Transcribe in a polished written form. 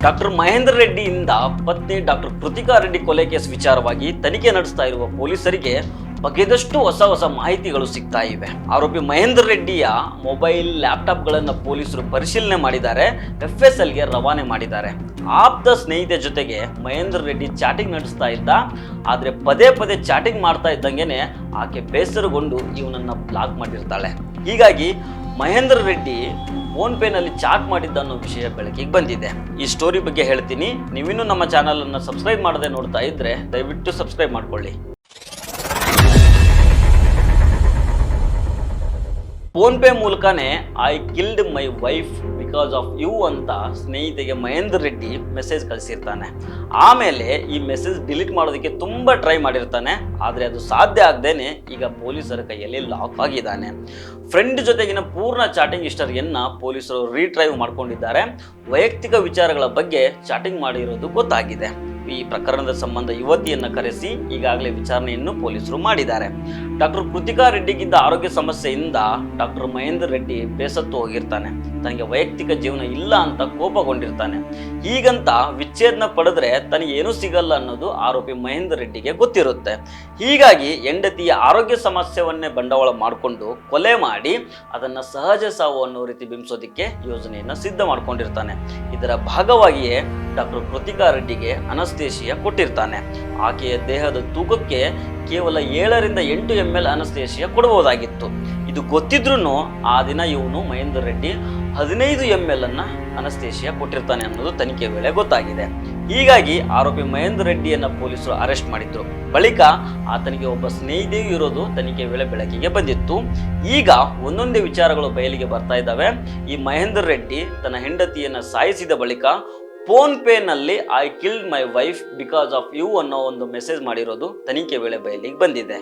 Doctor Mahendra ರೆಡ್ಡಿಯಿಂದ ಪತ್ನಿ doctor Krithika Reddy ಕೊಲೆ case ವಿಚಾರವಾಗಿ ತನಿಖೆ ನಡೆಸ್ತಾ ಇರುವ ಪೊಲೀಸರಿಗೆ ಬಗೆದಷ್ಟು ಹೊಸ ಮಾಹಿತಿಗಳು ಸಿಗ್ತಾ ಇವೆ. ಆರೋಪಿ ಮಹೇಂದ್ರ ರೆಡ್ಡಿಯ ಮೊಬೈಲ್ ಲ್ಯಾಪ್ಟಾಪ್ಗಳನ್ನು ಪೊಲೀಸರು ಪರಿಶೀಲನೆ ಮಾಡಿದ್ದಾರೆ, FSLಗೆ ರವಾನೆ ಮಾಡಿದ್ದಾರೆ. ಆಪ್ತ ಸ್ನೇಹಿತೆ ಜೊತೆಗೆ ಮಹೇಂದ್ರ ರೆಡ್ಡಿ ಚಾಟಿಂಗ್ ನಡೆಸ್ತಾ ಇದ್ದ. ಆದರೆ ಪದೇ ಚಾಟಿಂಗ್ ಮಾಡ್ತಾ ಇದ್ದಂಗೆನೆ ಆಕೆ ಬೇಸರಗೊಂಡು ಇವನನ್ನ ಬ್ಲಾಕ್ ಮಾಡಿರ್ತಾಳೆ. ಹೀಗಾಗಿ ಮಹೇಂದ್ರ ರೆಡ್ಡಿ ಫೋನ್ ಪೇನಲ್ಲಿ ಚಾಟ್ ಮಾಡಿದ್ದ ಅನ್ನೋ ವಿಷಯ ಬೆಳಕಿಗೆ ಬಂದಿದೆ. ಈ ಸ್ಟೋರಿ ಬಗ್ಗೆ ಹೇಳ್ತೀನಿ. ನೀವಿನ್ನೂ ನಮ್ಮ ಚಾನಲನ್ನು ಸಬ್ಸ್ಕ್ರೈಬ್ ಮಾಡದೆ ನೋಡ್ತಾ ಇದ್ರೆ ದಯವಿಟ್ಟು ಸಬ್ಸ್ಕ್ರೈಬ್ ಮಾಡ್ಕೊಳ್ಳಿ. ಫೋನ್ ಪೇ ಮೂಲಕನೇ I killed my wife because of you ಅಂತ ಸ್ನೇಹಿತೆಗೆ ಮಹೇಂದ್ರ ರೆಡ್ಡಿ ಮೆಸೇಜ್ ಕಳಿಸಿರ್ತಾನೆ. ಆಮೇಲೆ ಈ ಮೆಸೇಜ್ ಡಿಲೀಟ್ ಮಾಡೋದಕ್ಕೆ ತುಂಬ ಟ್ರೈ ಮಾಡಿರ್ತಾನೆ. ಆದರೆ ಅದು ಸಾಧ್ಯ ಆಗದೇನೆ ಈಗ ಪೊಲೀಸರ ಕೈಯಲ್ಲಿ ಲಾಕ್ ಆಗಿದ್ದಾನೆ. ಫ್ರೆಂಡ್ ಜೊತೆಗಿನ ಪೂರ್ಣ ಚಾಟಿಂಗ್ ಹಿಸ್ಟರಿಯನ್ನು ಪೊಲೀಸರು ರೀಟ್ರೈವ್ ಮಾಡ್ಕೊಂಡಿದ್ದಾರೆ. ವೈಯಕ್ತಿಕ ವಿಚಾರಗಳ ಬಗ್ಗೆ ಚಾಟಿಂಗ್ ಮಾಡಿರೋದು ಗೊತ್ತಾಗಿದೆ. ಈ ಪ್ರಕರಣದ ಸಂಬಂಧ ಯುವತಿಯನ್ನು ಕರೆಸಿ ಈಗಾಗಲೇ ವಿಚಾರಣೆಯನ್ನು ಪೊಲೀಸರು ಮಾಡಿದ್ದಾರೆ. ಡಾಕ್ಟರ್ ಕೃತಿಕಾ ರೆಡ್ಡಿಗಿದ್ದ ಆರೋಗ್ಯ ಸಮಸ್ಯೆಯಿಂದ ಡಾಕ್ಟರ್ ಮಹೇಂದ್ರ ರೆಡ್ಡಿ ಬೇಸತ್ತು ಹೋಗಿರ್ತಾನೆ. ತನಗೆ ವೈಯಕ್ತಿಕ ಜೀವನ ಇಲ್ಲ ಅಂತ ಕೋಪಗೊಂಡಿರ್ತಾನೆ. ಹೀಗಂತ ವಿಚ್ಛೇದನ ಪಡೆದ್ರೆ ತನಗೆ ಏನೂ ಸಿಗಲ್ಲ ಅನ್ನೋದು ಆರೋಪಿ ಮಹೇಂದ್ರ ರೆಡ್ಡಿಗೆ ಗೊತ್ತಿರುತ್ತೆ. ಹೀಗಾಗಿ ಹೆಂಡತಿಯ ಆರೋಗ್ಯ ಸಮಸ್ಯೆಯನ್ನೇ ಬಂಡವಾಳ ಮಾಡಿಕೊಂಡು ಕೊಲೆ ಮಾಡಿ ಅದನ್ನು ಸಹಜ ಸಾವು ಅನ್ನೋ ರೀತಿ ಬಿಂಬಿಸೋದಕ್ಕೆ ಯೋಜನೆಯನ್ನು ಸಿದ್ಧ ಮಾಡ್ಕೊಂಡಿರ್ತಾನೆ. ಇದರ ಭಾಗವಾಗಿಯೇ ಡಾಕ್ಟರ್ ಕೃತಿಕಾ ರೆಡ್ಡಿಗೆ ಅನಸ್ತೇಶಿಯಾ ಕೊಟ್ಟಿರ್ತಾನೆ. ಆಕೆಯ ದೇಹದ ತೂಕಕ್ಕೆ ಕೇವಲ 7ರಿಂದ 8 ml ಅನಸ್ತೇಶಿಯಾ ಕೊಡಬಹುದಾಗಿತ್ತು. ಇದು ಗೊತ್ತಿದ್ರೂ ಆ ದಿನ ಇವನು ಮಹೇಂದ್ರ ರೆಡ್ಡಿ 15 ml ಅನಸ್ತೇಶಿಯಾ ಕೊಟ್ಟಿರ್ತಾನೆ ಅನ್ನೋದು ತನಿಖೆ ವೇಳೆ ಗೊತ್ತಾಗಿದೆ. ಹೀಗಾಗಿ ಆರೋಪಿ ಮಹೇಂದ್ರ ರೆಡ್ಡಿಯನ್ನ ಪೊಲೀಸರು ಅರೆಸ್ಟ್ ಮಾಡಿದ್ರು. ಬಳಿಕ ಆತನಿಗೆ ಒಬ್ಬ ಸ್ನೇಹಿತೆಯೂ ಇರೋದು ತನಿಖೆ ವೇಳೆ ಬೆಳಕಿಗೆ ಬಂದಿತ್ತು. ಈಗ ಒಂದೊಂದೇ ವಿಚಾರಗಳು ಬಯಲಿಗೆ ಬರ್ತಾ ಇದ್ದಾವೆ. ಈ ಮಹೇಂದ್ರ ರೆಡ್ಡಿ ತನ್ನ ಹೆಂಡತಿಯನ್ನ ಸಾಯಿಸಿದ ಬಳಿಕ ಫೋನ್ ಪೇನಲ್ಲಿ I killed my wife because of you ಅನ್ನೋ ಒಂದು ಮೆಸೇಜ್ ಮಾಡಿರೋದು ತನಿಖೆ ವೇಳೆ ಬಯಲಿಗೆ ಬಂದಿದೆ.